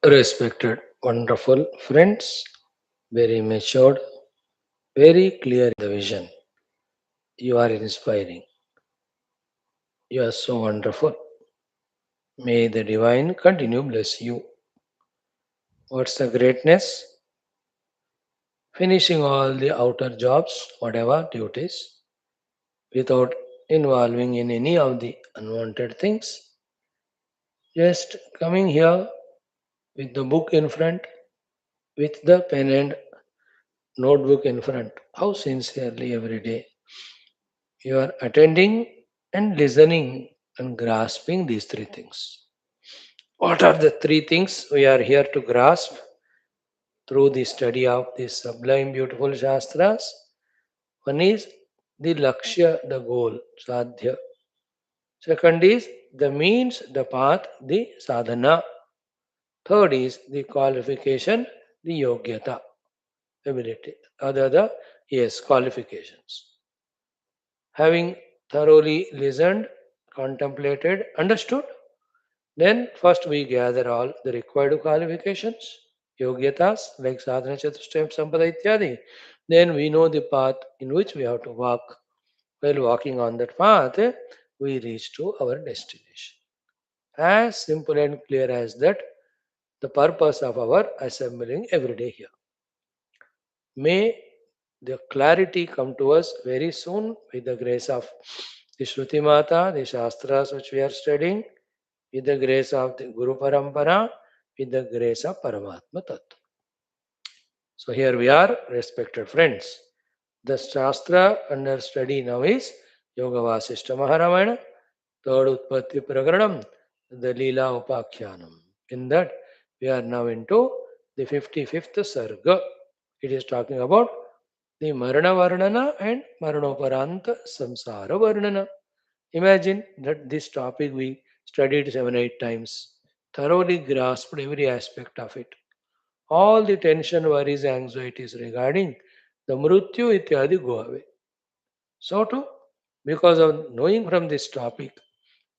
Respected, wonderful friends, very matured, very clear in the vision. You are inspiring. You are so wonderful. May the divine continue bless you. What's the greatness? Finishing all the outer jobs, whatever duties, without involving in any of the unwanted things. Just coming here with the book in front, with the pen and notebook in front. How sincerely every day you are attending and listening and grasping these three things. What are the three things we are here to grasp through the study of these sublime, beautiful Shastras? One is the Lakshya, the goal, Sadhya. Second is the means, the path, the sadhana. Third is the qualification, the yogyata, ability. Other, yes, qualifications. Having thoroughly listened, contemplated, understood, then first we gather all the required qualifications, yogyatas like sadhana chatushtayam sampada ityadi. Then we know the path in which we have to walk. While walking on that path, we reach to our destination. As simple and clear as that, the purpose of our assembling every day here. May the clarity come to us very soon with the grace of the Shruti Mata, the Shastras which we are studying, with the grace of the Guru Parampara, with the grace of Paramatma Tattva. So here we are, respected friends. The Shastra under study now is Yoga Vaashishtha Ramayana, third Utpatthi Prakarnam, the Leelopakhyanam. In that, we are now into the 55th Sarga. It is talking about the Marana Varnana and Maranoparanta Samsara Varnana. Imagine that this topic we studied 7 8 times, thoroughly grasped every aspect of it. All the tension, worries, anxieties regarding the Mrutyu ityadi go away. So too, because of knowing from this topic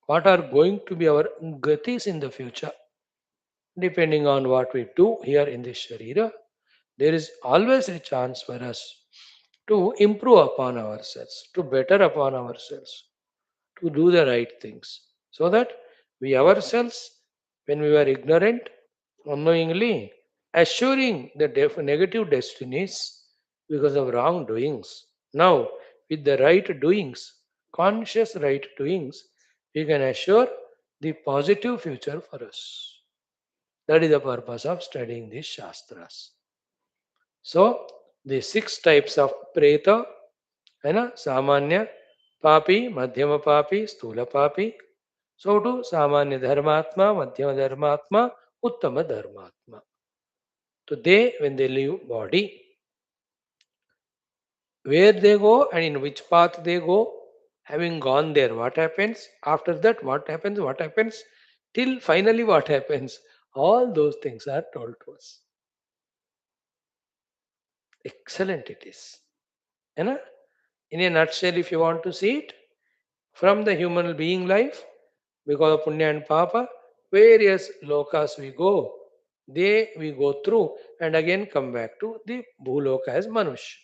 what are going to be our gatis in the future, depending on what we do here in this Sharira, there is always a chance for us to improve upon ourselves, to better upon ourselves, to do the right things, so that we ourselves, when we were ignorant, unknowingly, assuring the negative destinies because of wrongdoings. Now, with the right doings, conscious right doings, we can assure the positive future for us. That is the purpose of studying these Shastras. So, the six types of preta, है ना, सामान्य पापी, मध्यम पापी, स्थूल पापी. So to सामान्य धर्मात्मा, मध्यम धर्मात्मा, उत्तम धर्मात्मा. So they, when they leave body, where they go and in which path they go, having gone there, what happens? After that, what happens? What happens? Till finally, what happens? All those things are told to us. Excellent it is. You know? In a nutshell, if you want to see it, from the human being life, because of punya and papa, various lokas we go, they we go through and again come back to the bhuloka as manushya.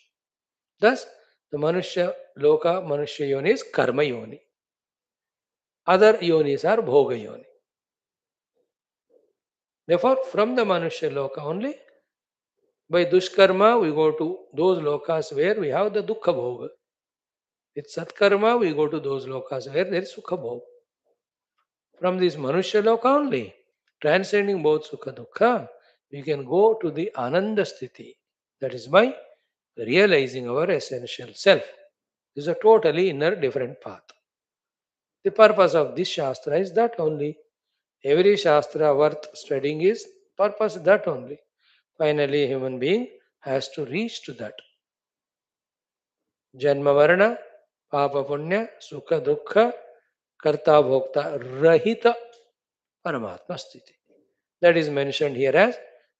Thus, the manushya loka, manushya yoni is karma yoni. Other yonis are bhoga yoni. Therefore, from the manushya loka only, by dushkarma we go to those lokas where we have the dukkha bhoga. With satkarma we go to those lokas where there is sukha bhoga. From this manushya loka only, transcending both sukha dukkha, we can go to the ananda sthiti. That is by realizing our essential self. This is a totally inner different path. The purpose of this shastra is that only. Every shastra worth studying is purpose that only. Finally, a human being has to reach to that. Janma varna, papa punya, sukha dukkha, karta bhokta, rahita paramatma sthiti. That is mentioned here as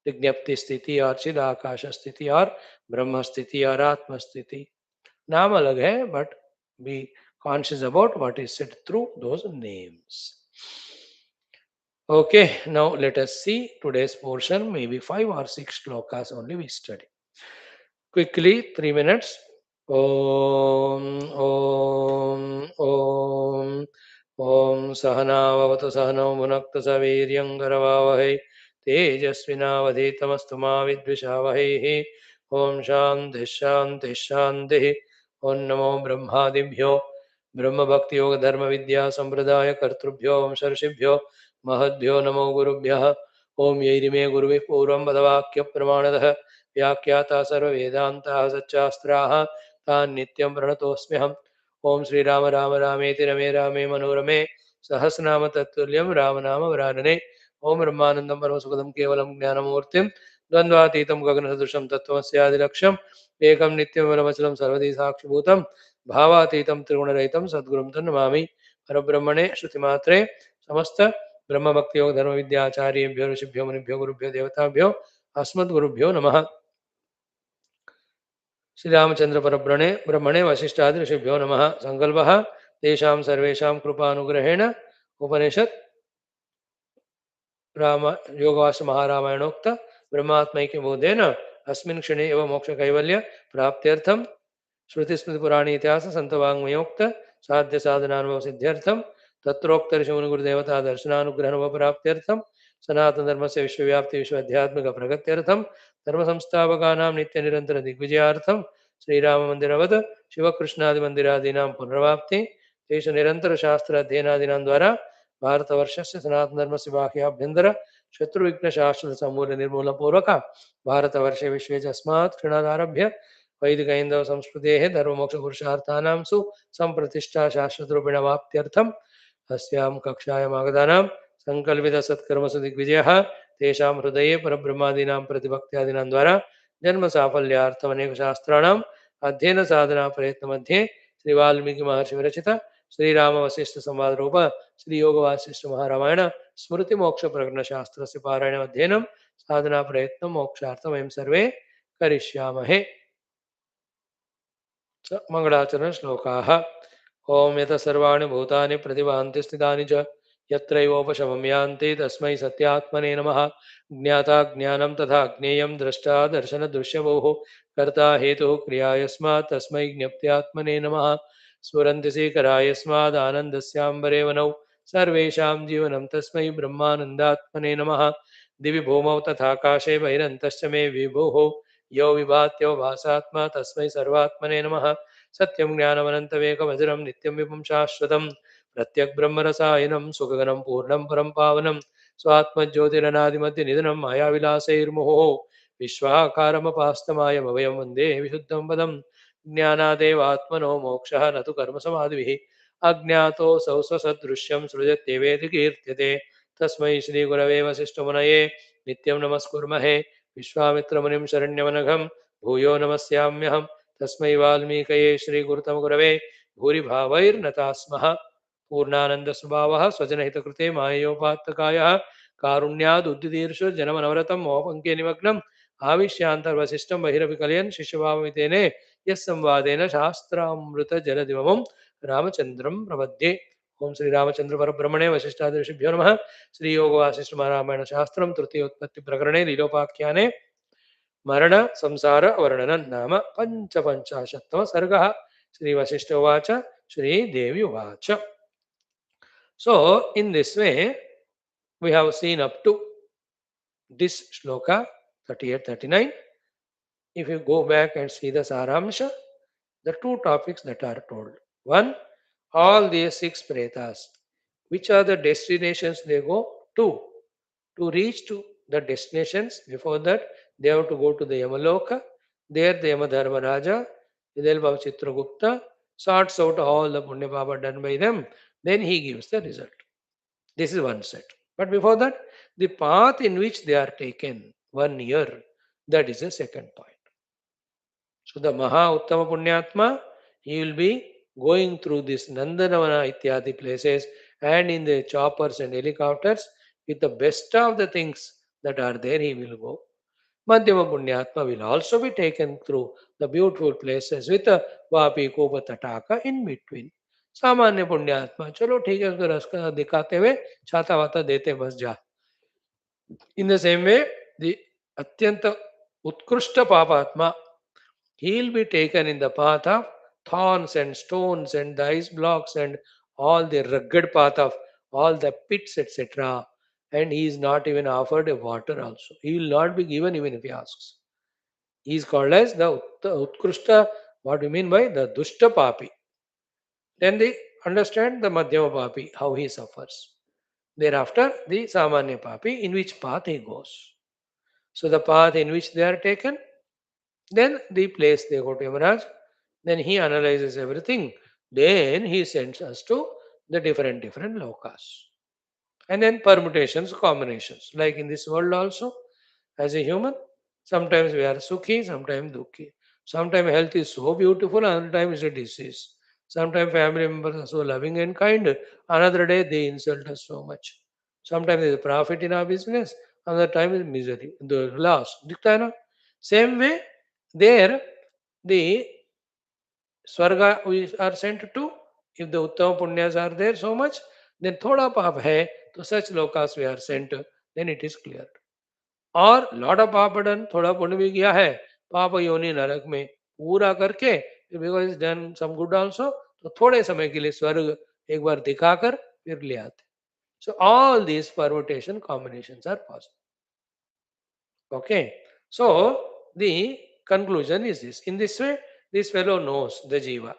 Vignapti sthiti or Chidakasha sthiti or Brahma sthiti or Atma sthiti. नाम अलग है, but be conscious about what is said through those names. Okay, now let us see today's portion. Maybe 5 or 6 shlokas only we study. Quickly, 3 minutes. Om Om Om Om Sahanavavatu Sahanam Bhunaktu Saviryam Karavavahe Tejasvinavadhetamastu Ma Vidvishavahe Om Shanti Shanti Shanti Om Namo Brahmadibhyo Brahma Bhakti Yoga Dharma Vidya Sampradaya Kartrubhyo Om Sharshibhyo Mahadbhyo Namo Gurubhyaha Om Yairime Guruvi Puram Badavakya Pramanadaha व्याख्याता सर्ववेदान्ताः सच्चास्त्राः तान् नित्यं प्रणतोऽस्म्यहम् ॐ श्रीराम राम रामेति रमे रामे मनोरमे सहस्रनाम तत्तुल्यं रामनाम वरानने ॐ ब्रह्मानन्दं परमसुखदं केवलं ज्ञानमूर्तिं द्वन्द्वातीतं गगनसदृशं तत्त्वमस्यादिलक्ष्यम् एकं नित्यं सर्वधी साक्षिभूतं भावातीतं त्रिगुणरहितं सद्गुरुं तन्नमामि परब्रह्मणे श्रुतिमात्रे समस्त ब्रह्मभक्तियोग धर्मविद्याचार्येभ्यो ऋषिभ्यो मुनिभ्यो गुरुभ्यो देवताभ्यो अस्मद्गुरुभ्यो नमः श्री रामचंद्र परब्रह्मणे ब्रह्मणे वशिष्ठादि ऋषिभ्यो नमः संकल्पः तेषां सर्वेषां कृपानुग्रहेण उपनिषत् राम योगवास महारामायणोक्त ब्रह्मात्मैक्य बोधेन अस्मिन् क्षणे एव मोक्ष कैवल्य प्राप्त्यर्थं श्रुतिस्मृतिपुराण इतिहास संतवाङ्मयोक्त साध्य साधनानुभव सिद्ध्यर्थं तत्रोक्त ऋषिमुनिगुरुदेवता दर्शनानुग्रहणोपप्राप्त्यर्थं सनातन धर्म से विश्वव्याप्ति विश्वाध्यात्मिक प्रगत्यर्थं धर्म संस्थापकानां नित्य निरंतर दिग्विजयार्थं श्रीराम मंदिरवत् शिवकृष्णादि मंदिरादीनां पुनर्वाप्ति तेषु निरंतर शास्त्र अध्ययनादीनां द्वारा भारतवर्षस्य सनातन धर्म से बाह्याभ्यंतर शत्रुविघ्न शास्त्र समूल निर्मूल पूर्वक भारतवर्षे विश्वे च अस्मात् क्षणादारभ्य वैदिक ऐन्दव संस्कृतेः धर्ममोक्ष पुरुषार्थानां सु संप्रतिष्ठा शाश्वतरूपिणवाप्त्यर्थम् अस्यां कक्षायाम् आगतानां सङ्कल्पितसत्कर्मसु दिग्विजयः तेषां हृदये परब्रह्मादीनां प्रतिभक्त्यादीनां द्वारा जन्मसाफल्यार्थम् अनेकशास्त्राणाम् अध्ययनसाधना प्रयत्नमध्ये श्रीवाल्मीकि महर्षि विरचित श्रीराम वशिष्ठ संवाद रूप श्री योग वासिष्ठ महारामायण स्मृति मोक्ष प्रकरण शास्त्र से पारायण अध्ययनम साधना प्रयत्न मोक्षार्थम वयं सर्वे करिष्यामहे मंगलाचरण श्लोकाः ओम यत सर्वाणि भूतानि प्रतिभान्ति स्थितानि च यत्रैवोपशमं यान्ति तस्मै सत्यात्मने नमः ज्ञाता ज्ञानं तथा ज्ञेयं द्रष्टा दर्शनदृश्यवोः कर्ता हेतुः क्रिया यस्मात् तस्मै ज्ञप्त्यात्मने नमः स्फुरन्ति सेकरा यस्मादानन्दस्याम्बरे वनौ सर्वेषां जीवनं तस्मै ब्रह्मानन्दात्मने नमः दिवि भूमौ तथाकाशे बहिरन्तश्च मे विभुः यो विभात्यो भासात्मा तस्मै सर्वात्मने नमः सत्यं ज्ञानमनन्तवेकमजरं नित्यं विपुं शाश्वतं प्रत्यग्ब्रह्मरसायनं सुखगनं पूर्णं परं पावनं स्वात्मज्योतिरनादिमध्यनिधनं मायाविलासैर्मुहुः विश्वाकारमपास्तमायमभयं वन्दे विशुद्धं पदं ज्ञानादेवात्मनो मोक्षः न तु कर्मसमाधिभिः अज्ञातोऽसौ स्वसदृश्यं सृजत्येवेति कीर्त्यते तस्मै श्रीगुरवे वसिष्ठमुनये नित्यं नमस्कुर्महे विश्वामित्रमुनिं शरण्यमनघं भूयो नमस्याम्यहं तस्मै वाल्मीकये श्रीगुरुतमगुरवे भूरिभावैर्नताः स्मः पूर्णानन्दस्वभावः स्वजनहितकृते माययोपात्तकायः कारुण्यादुद्दिदीर्षु जनमनवरतं मोहपङ्के निमग्नम् आविश्यान्तर्वसिष्ठं बहिरपि कलयन् शिष्यभावमितेने यः संवादेन शास्त्रामृतजलदिवमं रामचन्द्रं प्रपद्ये ओम श्री रामचंद्र परब्रह्मणे वशिष्ठादि ऋषिभ्यो नमः श्री योग वासिष्ठ महारामायण शास्त्रम तृतीय उत्पत्ति प्रकरणे लीलोपाख्याने मरण संसार वर्णनं नाम पंचपञ्चाशत्तमः सर्गः श्री वशिष्ठ उवाच श्री देवी उवाच so in this way we have seen up to this shloka 38 39 if you go back and see the saramsha the two topics that are told one all these six pretas which are the destinations they go to to reach to the destinations before that they have to go to the yamaloka there the yamadharmaraja Hidelbhava Chitragupta sorts out all the punya papa done by them then he gives the result this is one set but before that the path in which they are taken 1 year that is the second point so the Maha Uttama Punyatma, he will be going through this Nandanavana ityadi places and in the choppers and helicopters with the best of the things that are there, he will go. Madhyama Punyatma will also be taken through the beautiful places with a Vapi Kopa Tataka in between. सामान्य पुण्यात्मा, चलो ठीक है, उसको रास्ता दिखाते हुए छाता वाता देते बस जा. In the same way, the Atyanta Utkrishta Papatma, he will be taken in the path of thorns and stones and the ice blocks and all the rugged path of all the pits, etc. And he is not even offered a water also. He will not be given even if he asks. He is called as the Utkrishta. What do you mean by the Dushta Papi? Then they understand the Madhyama Papi, how he suffers. Thereafter, the Samanya Papi, in which path he goes. So the path in which they are taken, then the place they go to Yamaraj, then he analyzes everything, then he sends us to the different lokas. And then permutations, combinations. Like in this world also, as a human, sometimes we are sukhi, sometimes dukhi. Sometimes health is so beautiful, another time is a disease. Sometimes family members are so loving and kind, another day they insult us so much. Sometimes there is a profit in our business, another time is misery, the loss. दिखता है ना? Same way, there the Swarga we are sent to. If the Uttama Punyas are there so much, then thoda paap hai, to such lokas we are sent, then it is clear. और lot of पाप done, थोड़ा पुण्य भी किया है, पाप योनि नरक में पूरा करके, because is done some good also, तो थोड़े समय के लिए स्वर्ग एक बार दिखाकर फिर ले आते. So all these permutation combinations are possible. Okay, so the conclusion is this. In this way, this fellow knows the jiva.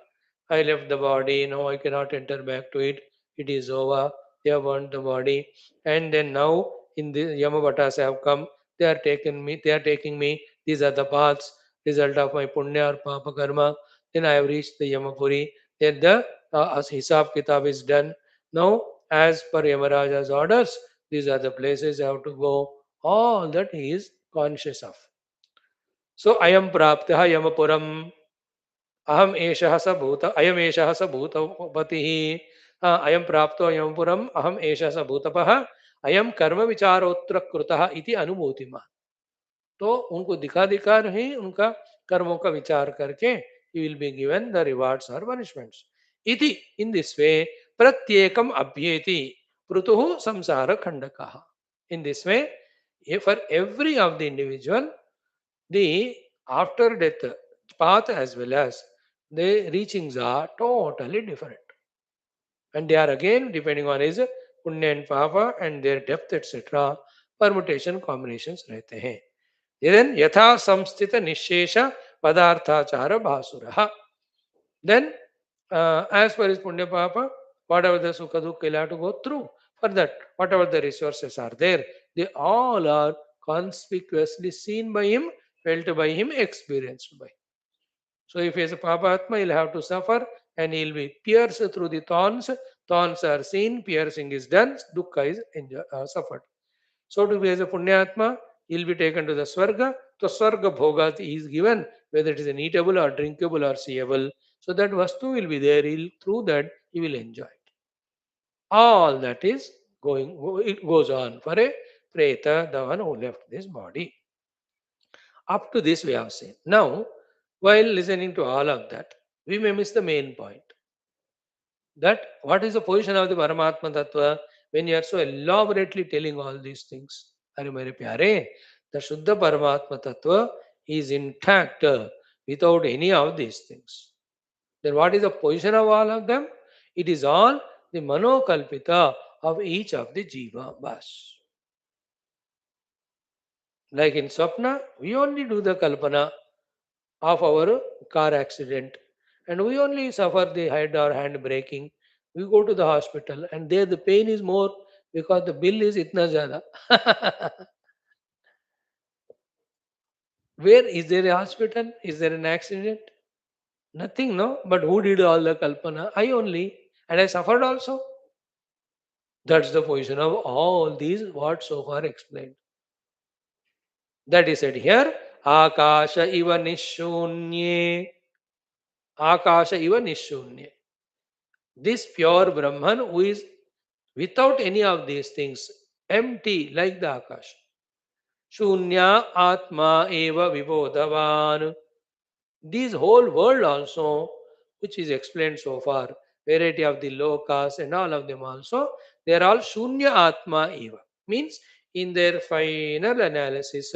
I left the body, now I cannot enter back to it. It is over. They have burnt the body. And then now in the Yamavatas have come, they are taking me. These are the paths, result of my punya or papa karma. Then I have reached the Yamapuri. Then the as Hisab Kitab is done. Now, as per Yamaraja's orders, these are the places I have to go. All that he is conscious of. So I am praptah yamapuram. Aham eshah sa bhuta. Ayam eshah sa bhutapatihi. Ayam prapto yamapuram. Aham eshah sa bhutapah. Ayam karma vicharotra krutah iti anubhutima. तो उनको दिखा दिखा नहीं, उनका कर्मों का विचार करके he will be given the rewards or punishments. इति in this way प्रत्येकम अभ्येति पृतुः samsara खंडकः. In this way, for every of the individual, the after death path as well as the reachings are totally different. And they are again depending on his punya and papa and their depth, etc. Permutation combinations रहते हैं. Then yatha samstita nishesha padarthachara bhasura. Then, as per his punya papa, whatever the sukha dukkha he'll have to go through. For that, whatever the resources are there, they all are conspicuously seen by him, felt by him, experienced by him. So if he is a Papatma, he'll have to suffer and he'll be pierced through the thorns. Thorns are seen, piercing is done, dukkha is suffered. So to be as a Punyatma, he'll be taken to the Swarga. To Swarga Bhogat is given, whether it is an eatable or drinkable or seeable. So that Vastu will be there. Through that, he will enjoy it. All that is going, it goes on for a Preta, the one who left this body. Up to this we have seen. Now, while listening to all of that, we may miss the main point. That what is the position of the Paramatma Tattva when you are so elaborately telling all these things? Are mere pyare? The Shuddha Paramatma Tattva is intact without any of these things. Then what is the position of all of them? It is all the manokalpita of each of the jiva bas. Like in Swapna, we only do the kalpana of our car accident and we only suffer the head or hand breaking. We go to the hospital and there the pain is more because the bill is itna jada. Where is there a hospital? Is there an accident? Nothing, no? But who did all the kalpana? I only. And I suffered also. That's the position of all these what so far explained. That is said here. Akasha iva nishunye. Akasha iva nishunye. This pure Brahman who is without any of these things, empty like the Akash. Shunya Atma Eva Vibodhavan. This whole world also, which is explained so far, variety of the lokas and all of them also, they are all Shunya Atma Eva. Means in their final analysis,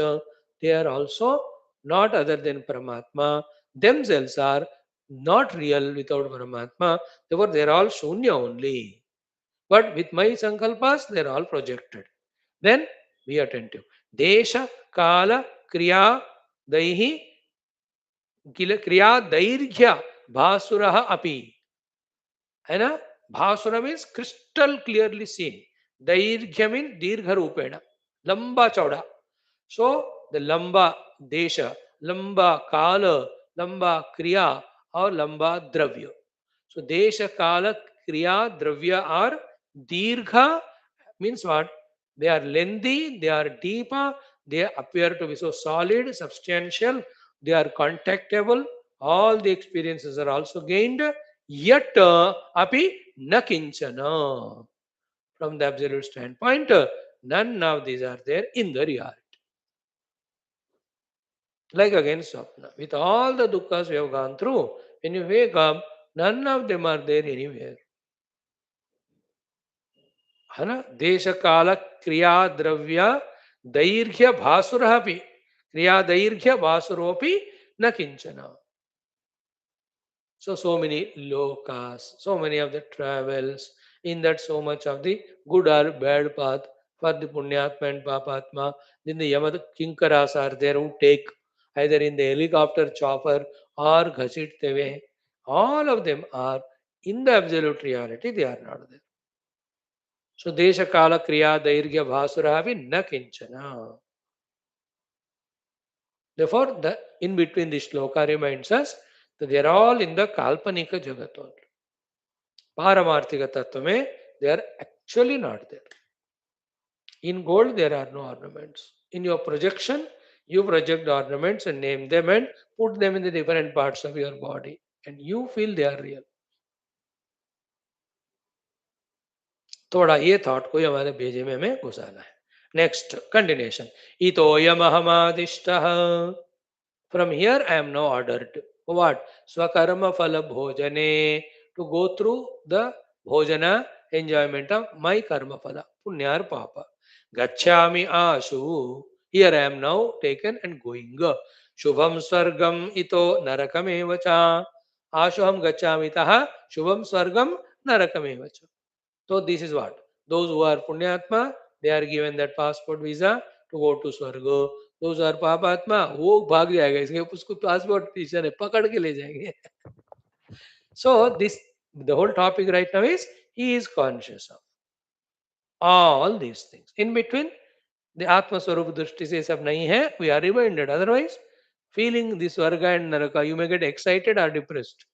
they are also not other than Paramatma. Themselves are not real without Paramatma. Therefore, they are all Shunya only. But with my Sankalpas, they are all projected. Then be attentive. Desha, Kala, Kriya, Daihi, Kriya, Dairghya, Bhasurah Api. है ना भासुर means crystal clearly seen दैर्घ्य mean दीर्घ रूपेण लंबा चौड़ा so the लंबा देश लंबा काल लंबा क्रिया और लंबा द्रव्य सो देश काल क्रिया द्रव्य आर दीर्घ means what they are lengthy they are deep they appear to be so solid substantial they are contactable all the experiences are also gained yet api na kinchana from the absolute standpoint none of these are there in the reality like again swapna with all the dukkhas we have gone through when you wake up none of them are there anywhere है ना देश काल क्रिया द्रव्य दैर्घ्य भासुर क्रिया दैर्घ्य भासुरोपि न किंचन so many lokas so many of the travels in that so much of the good or bad path for the punyatma and papatma then the yamad kinkaras are there who take either in the helicopter chopper or ghasit teve all of them are in the absolute reality they are not there. So desha kala kriya dairghya bhasuravi na kinchana. Therefore, the in between this shloka reminds us that they are all in the kalpanika jagat only. Paramarthika tattva mein they are actually not there. In gold there are no ornaments. In your projection, you project the ornaments and name them and put them in the different parts of your body, and you feel they are real. थोड़ा ये thought को हमारे भेजे में हमें घुसाना है next continuation इतोयमहमादिष्ट from here I am now ordered what swakarma phala bhojane to go through the bhojana enjoyment of my karma phala punya or papa gacchami ashu here I am now taken and going shubham swargam ito narakamevacha ashu ham gacchami tah shubham swargam narakamevacha. So this is what those who are punyatma they are given that passport visa to go to स्वर्ग. Those are पापात्मा वो भाग जाएगा इसके उसको passport teacher है पकड़ के ले जाएंगे. So this the whole topic right now is he is conscious of all these things. In between the Atma Swarup Drishti से सब नहीं है we are reminded otherwise feeling this Swarga and Naraka you may get excited or depressed.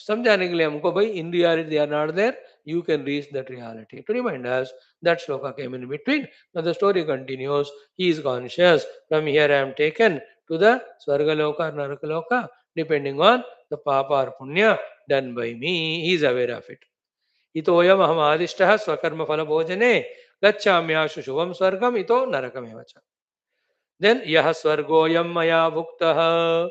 समझाने के लिए हमको भाई in reality they are not there you can reach that reality to remind us that shloka came in between now the story continues he is conscious from here I am taken to the स्वर्गलोक और नरकलोक depending on the पाप और पुण्य done by me he is aware of it इतोयम अहम आदिष्टः स्वकर्म फल भोजने गच्छाम्याशु शुभम स्वर्गम इतो नरकमेव च then yah swargoyam maya bhuktah.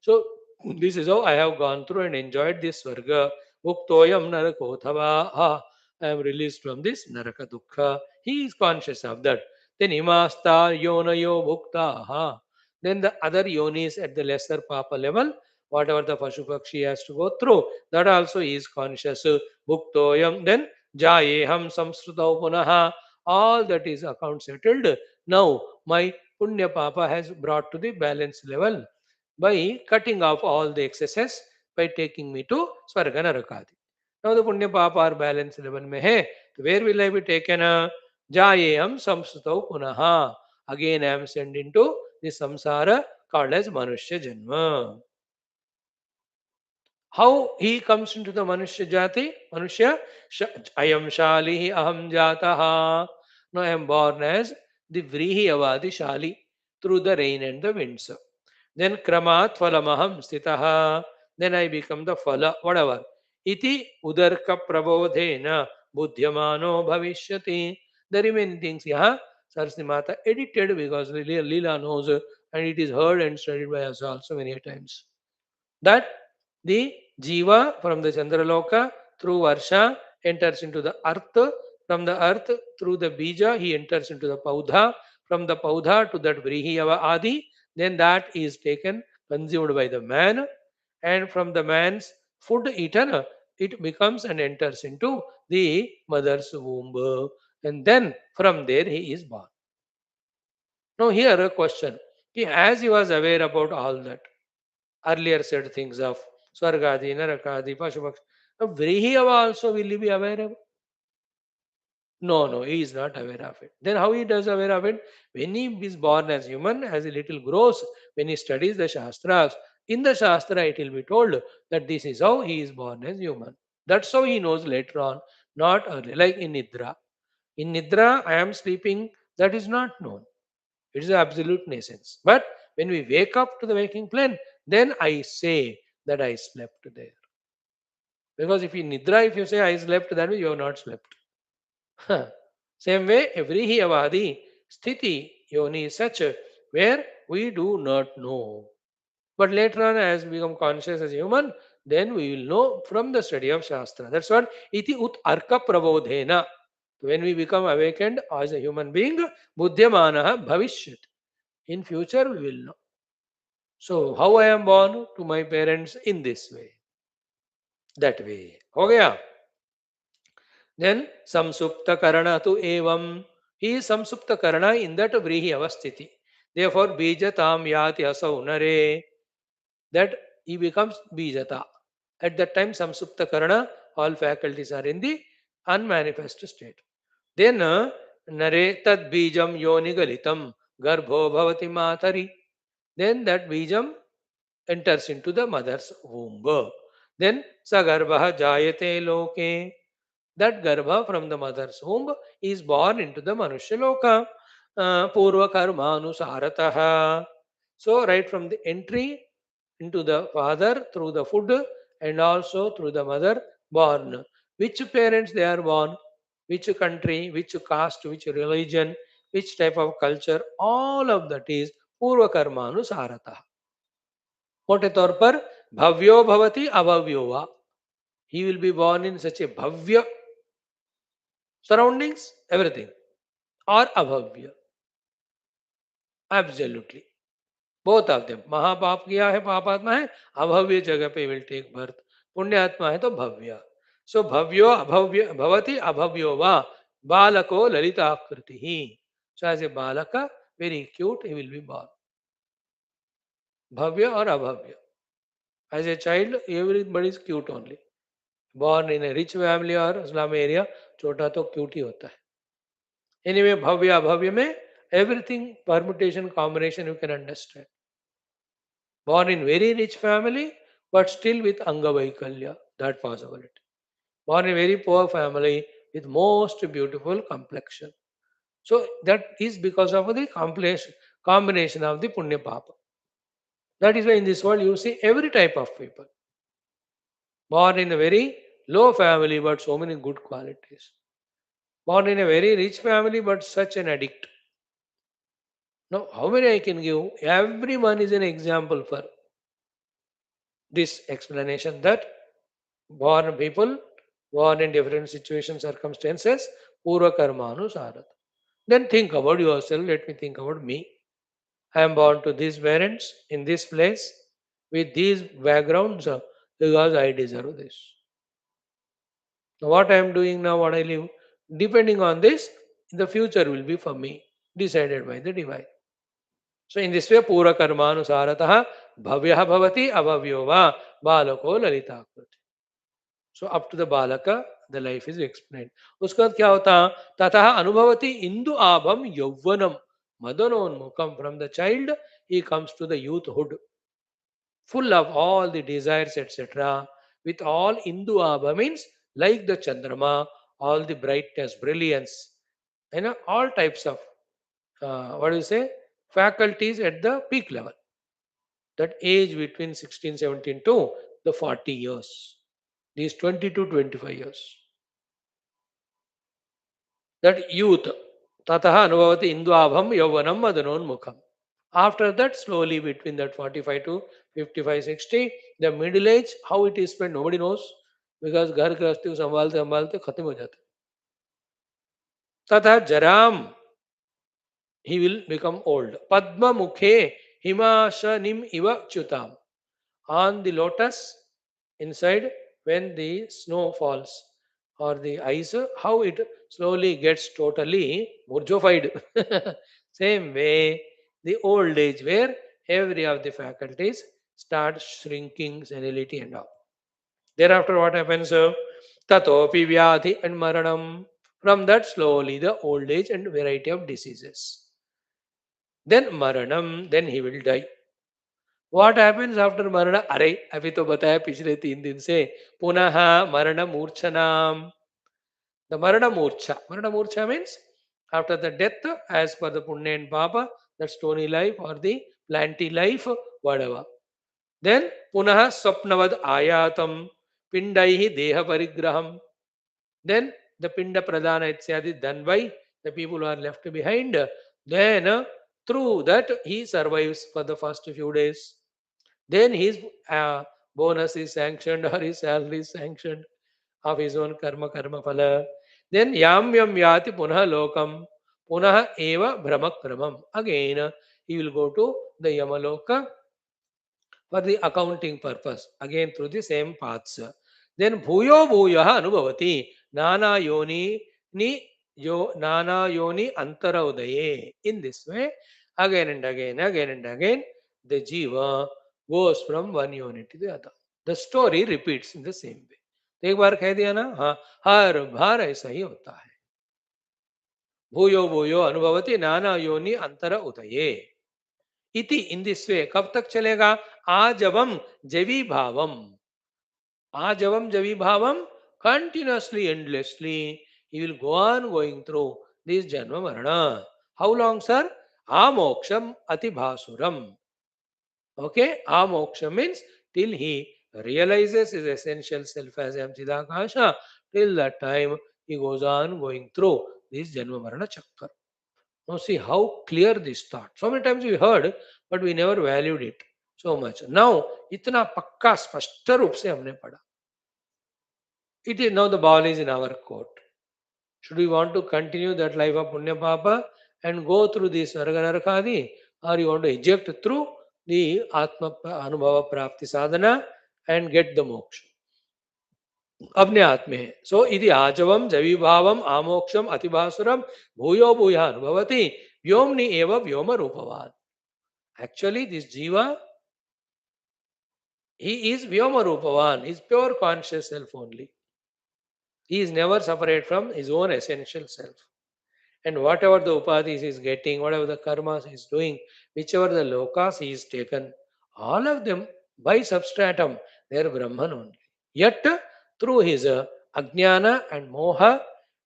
So this is how I have gone through and enjoyed this swarga. Bhuktoyam narakothava. I am released from this naraka dukkha. He is conscious of that. Then imasta yonayo bhukta. Then the other yonis at the lesser papa level, whatever the pashu pakshi has to go through, that also he is conscious. Bhuktoyam. Then jayeham samsrutau punaha. All that is account settled. Now my Punya Papa has brought to the balance level by cutting off all the excesses by taking me to Swarga Narakadi. Now the Punya Papa are balance level mein hai. So where will I be taken? Jayeham samsutau punaha. Again I am sent into the samsara called as Manushya Janma. How he comes into the Manushya Jati? Manushya, Ayam Shalihi Aham Jataha. Now I am born as the Vrihi Avadi Shali through the rain and the winds. Then Kramat Phalamaham Stitaha. Then I become the Phala, whatever. Iti Udarka Prabodhena Buddhyamano Bhavishyati. The remaining things, yeah, Saraswati Mata edited because Leela knows and it is heard and studied by us also many times. That the Jiva from the Chandraloka through Varsha enters into the earth. From the earth through the Bija he enters into the Paudha. From the Paudha to that Vrihiyava Adi, then that is taken, consumed by the man. And from the man's food eaten, it becomes and enters into the mother's womb. And then from there he is born. Now here a question. As he was aware about all that, earlier said things of Swargadi, Narakadi, Pashupaksh. Now, Vrihiyava also will he be aware of? No, no, he is not aware of it. Then how he does aware of it? When he is born as human, as a little grows, when he studies the Shastras, in the Shastra it will be told that this is how he is born as human. That's how he knows later on, not early, like in Nidra. In Nidra, I am sleeping, that is not known. It is the absolute essence. But when we wake up to the waking plane, then I say that I slept there. Because if you nidra, if you say I slept, that means you have not slept. Same way, every hiyavadi sthiti yoni is such where we do not know. But later on, as we become conscious as human, then we will know from the study of Shastra. That's what iti ut arka prabodhena. When we become awakened as a human being, buddhyamanaha bhavishyat. In future, we will know. So, how I am born to my parents in this way, that way. हो गया. Then samsupta karana tu evam. He is samsupta karana in that vrihi avasthiti. Therefore, bijatam yati asau nare. That he becomes bijata. At that time, samsupta karana, all faculties are in the unmanifest state. Then nare tad bijam yonigalitam garbho bhavati matari. Then that bijam enters into the mother's womb. Then sagarbha jayate loke. That garbha from the mother's womb is born into the Manushya Loka. Purva karmanusarataha. So, right from the entry into the father through the food and also through the mother born. Which parents they are born, which country, which caste, which religion, which type of culture, all of that is Purva karmanusarataha. मोटे तौर पर भव्यो भवति अभव्यो वा. He will be born in such a bhavya surroundings, everything, or abhavya. Absolutely. Both of them. महापाप किया है पापात्मा है अभव्य जगह पे विल टेक बर्थ. पुण्यात्मा है तो भव्य. सो भव्यो अभव्य भवति अभव्यो वा बालको ललिताकृति ही. So as a balaka, very cute, he will be born. Bhavya or abhavya. As a child, everybody is cute only. Born in a rich family or slum area, छोटा तो cute ही होता है. Anyway, bhavya abhavya में everything permutation combination you can understand. Born in very rich family, but still with angavaikalya, that possibility. Born in very poor family with most beautiful complexion. So that is because of the combination of the punya papa. That is why in this world you see every type of people. Born in a very low family, but so many good qualities. Born in a very rich family, but such an addict. Now, how many I can give? Everyone is an example for this explanation that born people, born in different situations, circumstances, purva karma anusarat. Then think about yourself. Let me think about me. I am born to these parents in this place with these backgrounds because I deserve this. Now, what I am doing now, what I live, depending on this, the future will be for me, decided by the divine. So in this way, pura karmanusarataha bhavyah bhavati abhavyo va balako lalitakriti. So up to the balaka, the life is explained. उसके बाद क्या होता ततः अनुभवति Indu आभम यौवनम मदनोन्मुखम. From the child he comes to the youthhood, full of all the desires, etc. With all Indu Abha means like the Chandrama, all the brightness, brilliance, all types of what do you say, faculties at the peak level. That age between 16, 17 to the 40 years, these 20 to 25 years. That youth, tataha anubhavati indvabham yauvanam madanonmukham. After that, slowly between that 45 to 55, 60, the middle age, how it is spent, nobody knows because घर गृहस्थी को संभालते संभालते खत्म हो जाते. तथा जराम, he will become old. Padma mukhe himashanim iva chutam. On the lotus inside, when the snow falls or the ice, how it slowly gets totally murjofied. Same way, the old age where every of the faculties start shrinking, senility and all. Thereafter, what happens? Tatopi vyadhi and maranam. From that, slowly the old age and variety of diseases. Then maranam, then he will die. What happens after marana? अरे अभी तो बताया पिछले 3 दिन से पुनः मरण मूर्छनाम. The marana murcha means after the death, as per the punya and papa, that stony life or the planty life, whatever. Then punah swapnavad ayatam pindaihi deha parigraham. Then the pinda pradana ityadi done by the people who are left behind. Then through that he survives for the first few days. Then his bonus is sanctioned or his salary is sanctioned of his own karma phala. Then yam yam yati punah lokam punah eva brahmak brahmam. Again he will go to the Yamaloka for the accounting purpose, again through the same paths. Then bhuyo bhuyaha anubhavati nana yoni ni nana yoni antara udaye. In this way, again and again, the jiva goes from one yoni to the other. The story repeats in the same way. तो एक बार कह दिया ना, हाँ, हर बार ऐसा ही होता है. भूयो भूयो अनुभवती नाना योनि अंतर उदये. इति, इन दिस वे कब तक चलेगा? आजवम जवी भावम. आजवम जवी भावम, continuously, endlessly, he will go on going through this janma marana. How long, sir? Amoksham atibhasuram. Okay, amoksha means till he realizes his essential self as Amchidakasha. Till that time, he goes on going through this janma marana chakra. Now see how clear this thought. So many times we heard, but we never valued it so much. Now, इतना पक्का स्पष्ट रूप से हमने पढ़ा. It is now the ball is in our court. Should we want to continue that life of Punya Papa and go through this Sarga Narakadi, or you want to eject through the Atma Anubhava Prapti Sadhana and get the moksha? अपने हाथ में है. सो इति आजवम जविभावम आमोक्षम अतिभासुरम भूयो भूया अनुभवती व्योमनि एव व्योम रूपवान. Actually, this jiva, he is vyoma रूपवान, he is pure conscious self only. He is never separate from his own essential self. And whatever the upadhis he is getting, whatever the karmas he is doing, whichever the lokas he is taken, all of them by substratum, they are Brahman only. Yet, through his ajnana and moha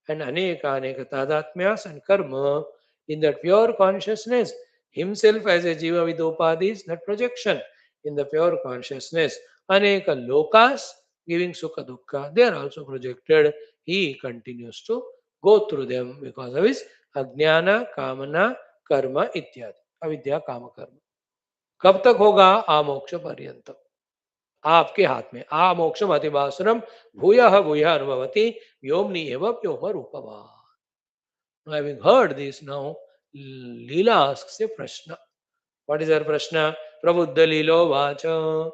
and aneka tadatmyas and karma, in that pure consciousness, himself as a jiva with upadhis, that projection in the pure consciousness, aneka lokas giving sukha dukkha, they are also projected. He continues to go through them because of his अज्ञान कामना कर्म इत्यादि अविद्या काम कर्म. कब तक होगा? आमोक्ष पर्यंत. आपके हाथ में. आमोक्षम अतिभासुरम भूयः भूयः अनुभवति व्योमनि एव व्योम रूपवान. Having heard this now, Leela asks a prashna. What is her prashna? Prabuddha Leelo vacha.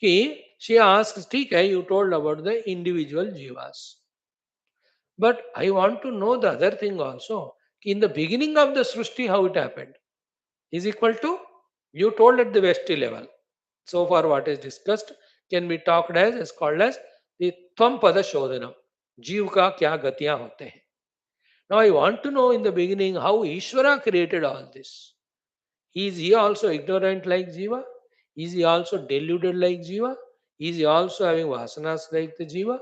Ki she asks, ठीक है, you told about the individual jivas. But I want to know the other thing also. In the beginning of the Srishti, how it happened is equal to, you told at the Vesti level. So far, what is discussed can be talked as, is called as the Thampada Shodhanam. Jeev ka kya gatiyan hote hain. Now, I want to know in the beginning how Ishvara created all this. Is he also ignorant like Jiva? Is he also deluded like Jiva? Is he also having vasanas like the Jiva?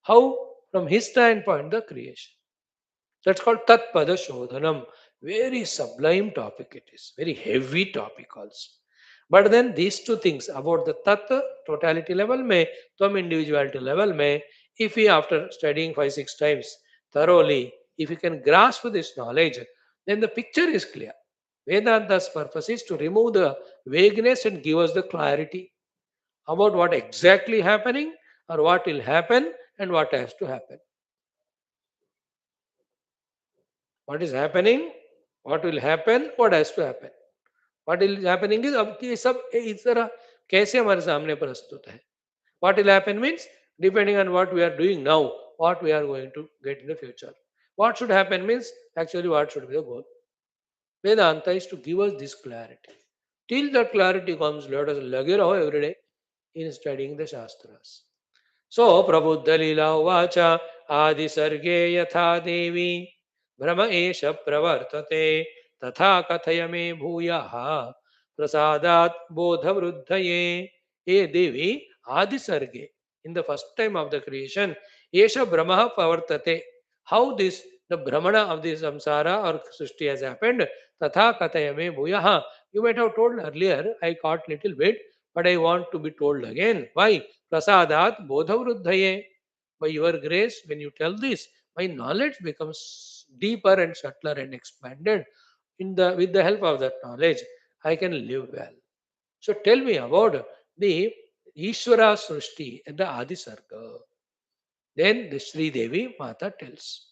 How, from his standpoint, the creation? That's called Tatpada Shodhanam. Very sublime topic it is. Very heavy topic also. But then these two things about the Tat totality level mein, Tvam individuality level mein, if we after studying 5-6 times thoroughly, if you can grasp this knowledge, then the picture is clear. Vedanta's purpose is to remove the vagueness and give us the clarity about what exactly happening or what will happen and what has to happen. What is happening, what will happen, what has to happen. What is happening is अब ये सब इस तरह कैसे हमारे सामने प्रस्तुत है. What will happen means depending on what we are doing now, what we are going to get in the future. What should happen means actually what should be the goal. Vedanta is to give us this clarity. Till that clarity comes, let us lage raho every day in studying the Shastras. So, Prabhuddha Lila Uvacha Adi Sarge Yatha Devi Brahma Esha Pravartate Tatha Kathayame Bhuyaha Prasadat Bodha Vruddhaye. Hey Devi Adi Sarge. In the first time of the creation, Esha Brahma Pravartate. How this, the Brahmana of this samsara or Srishti has happened, Tatha Kathayame Bhuyaha. You might have told earlier, I caught little bit, but I want to be told again. Why? Prasadat bodhavruddhaye. By your grace, when you tell this, my knowledge becomes deeper and subtler and expanded. With the help of that knowledge, I can live well. So tell me about the Ishvara Srishti and the Adi Sarga. Then the Sri Devi Mata tells.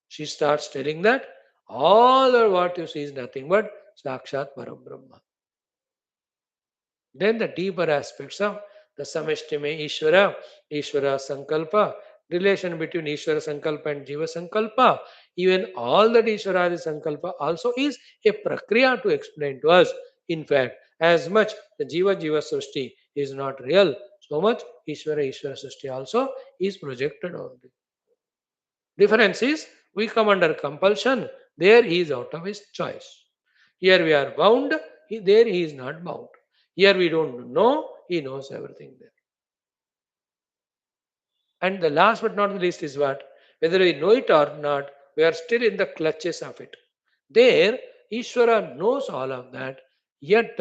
She starts telling that all of what you see is nothing but Sakshat Param Brahma. Then the deeper aspects of the Samashtime Ishvara, Ishvara Sankalpa, relation between Ishvara Sankalpa and Jiva Sankalpa, even all that Ishvara Sankalpa also is a prakriya to explain to us. In fact, as much the Jiva Srishti is not real, so much Ishvara Srishti also is projected only. Difference is we come under compulsion, there he is out of his choice. Here we are bound, there he is not bound. Here we don't know, he knows everything there. And the last but not the least is what? Whether we know it or not, we are still in the clutches of it. There, Ishvara knows all of that, yet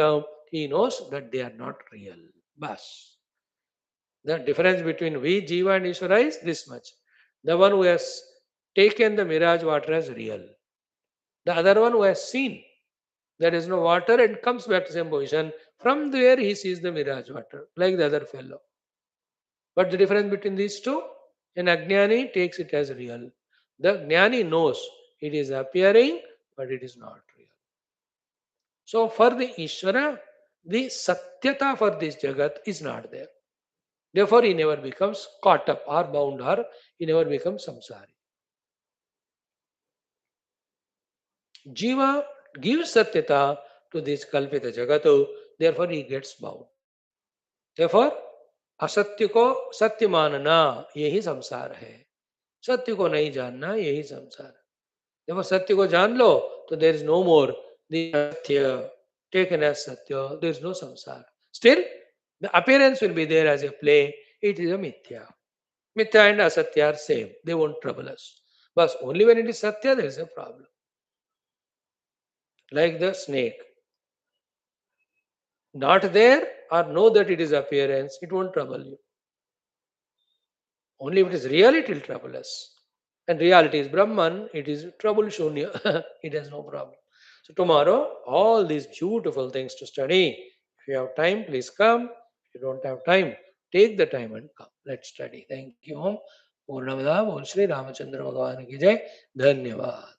he knows that they are not real. Bas. The difference between we, Jiva, and Ishvara is this much. The one who has taken the mirage water as real. The other one who has seen there is no water and comes back to same position. From there he sees the mirage water, like the other fellow. But the difference between these two, an Ajnani takes it as real. The Jnani knows it is appearing, but it is not real. So for the Ishvara, the Satyata for this Jagat is not there. Therefore, he never becomes caught up or bound or he never becomes samsari. Jiva gives Satyata to this Kalpita Jagatu, therefore he gets bound. Therefore, असत्य को सत्य मानना यही संसार है. सत्य को नहीं जानना यही संसार है. जब सत्य को जान लो तो there is no more the satya taken as satya, there is no samsara. Still, the appearance will be there as a play. It is a mithya. Mithya and asatya are same. They won't trouble us. But only when it is satya, there is a problem. Like the snake. Not there or know that it is appearance, it won't trouble you. Only if it is real, it will trouble us. And reality is Brahman, it is trouble Shunya. It has no problem. So tomorrow, all these beautiful things to study. If you have time, please come. If you don't have time, take the time and come. Let's study. Thank you. Om Purnamada, Om Shri Ramachandra Bhagavan ki jai. Dhanyavad.